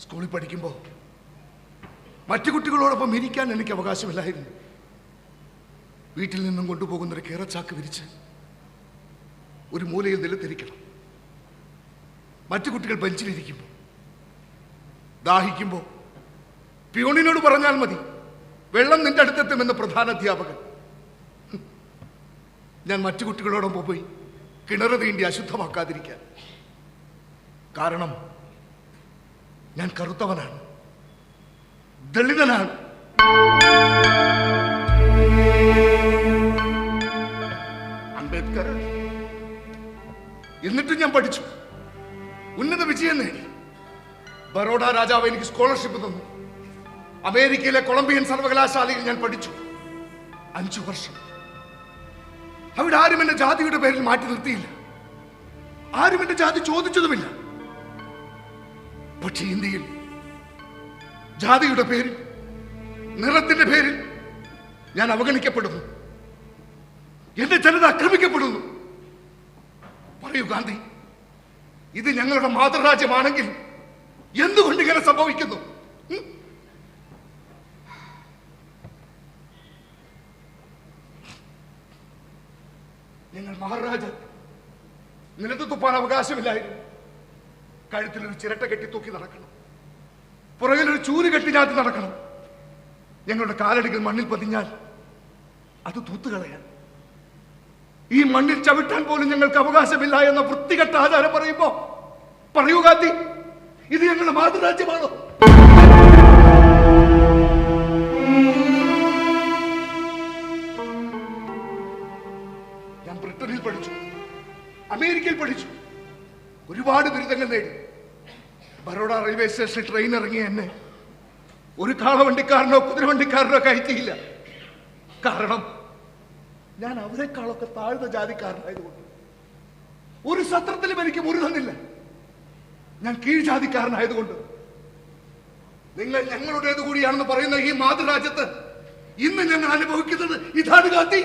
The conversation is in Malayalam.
സ്കൂളിൽ പഠിക്കുമ്പോൾ മറ്റു കുട്ടികളോടൊപ്പം ഇരിക്കാൻ എനിക്ക് അവകാശമില്ലായിരുന്നു. വീട്ടിൽ നിന്നും കൊണ്ടുപോകുന്നൊരു കേറച്ചാക്ക് വിരിച്ച് ഒരു മൂലയിൽ നിലത്തിരിക്കണം. മറ്റു കുട്ടികൾ ബെഞ്ചിലിരിക്കുമ്പോൾ ദാഹിക്കുമ്പോൾ പ്യൂണിനോട് പറഞ്ഞാൽ മതി, വെള്ളം നിന്റെ അടുത്തെത്തുമെന്ന് പ്രധാന അധ്യാപകൻ. ഞാൻ മറ്റു കുട്ടികളോടൊപ്പം പോയി കിണറ് തീണ്ടി അശുദ്ധമാക്കാതിരിക്കാൻ. കാരണം ഞാൻ കറുത്തവനാണ്, ദളിതനാണ്. അംബേദ്കർ. എന്നിട്ടും ഞാൻ പഠിച്ചു, ഉന്നത വിജയം നേടി. ബറോഡ രാജാവ് എനിക്ക് സ്കോളർഷിപ്പ് തന്നു. അമേരിക്കയിലെ കൊളംബിയൻ സർവകലാശാലയിൽ ഞാൻ പഠിച്ചു 5 വർഷം. അവിടെ ആരും എന്റെ ജാതിയുടെ പേരിൽ മാറ്റി നിർത്തിയില്ല, ആരും എന്റെ ജാതി ചോദിച്ചതുമില്ല. പക്ഷെ ഇന്ത്യയിൽ ജാതിയുടെ പേരിൽ, നിറത്തിന്റെ പേരിൽ ഞാൻ അവഗണിക്കപ്പെടുന്നു. എന്റെ ജനത ആക്രമിക്കപ്പെടുന്നു. പറയൂ ഗാന്ധി, ഇത് ഞങ്ങളുടെ മാതൃരാജ്യമാണെങ്കിൽ എന്തുകൊണ്ട് ഇങ്ങനെ സംഭവിക്കുന്നു? ഞങ്ങൾ മഹാരാജ നിലത്ത് തുപ്പാൻ അവകാശമില്ലായിരുന്നു. കഴുത്തിലൊരു ചിരട്ട കെട്ടി തൂക്കി നടക്കണം, പുറകിലൊരു ചൂര് കെട്ടി ഞാത്തി നടക്കണം. ഞങ്ങളുടെ കാലടികൾ മണ്ണിൽ പതിഞ്ഞാൽ അത് തൂത്തുകളയാൻ, ഈ മണ്ണിൽ ചവിട്ടാൻ പോലും ഞങ്ങൾക്ക് അവകാശമില്ല എന്ന വൃത്തികെട്ട ആചാരം പറയുമ്പോ പറയൂ ഗാന്ധി, ഇത് ഞങ്ങളുടെ മാതൃരാജ്യമാണോ? ഞാൻ ബ്രിട്ടനിൽ പഠിച്ചു, അമേരിക്കയിൽ പഠിച്ചു, ഒരുപാട് ബിരുദങ്ങൾ നേടി. ബറോഡ റെയിൽവേ സ്റ്റേഷനിൽ ട്രെയിൻ ഇറങ്ങിയ എന്നെ ഒരു കാളവണ്ടിക്കാരനോ കുതിരവണ്ടിക്കാരനോ കയറ്റിയില്ല. കാരണം ഞാൻ അവരെക്കാളൊക്കെ താഴ്ന്ന ജാതിക്കാരനായതുകൊണ്ട്. ഒരു സത്രത്തിലും എനിക്ക് മുറി തന്നില്ല, ഞാൻ കീഴ്ജാതിക്കാരനായതുകൊണ്ട്. നിങ്ങൾ ഞങ്ങളുടേത് കൂടിയാണെന്ന് പറയുന്ന ഈ മാതൃരാജ്യത്ത് ഇന്ന് ഞങ്ങൾ അനുഭവിക്കുന്നത് ഇതാണ് ഗാന്ധി.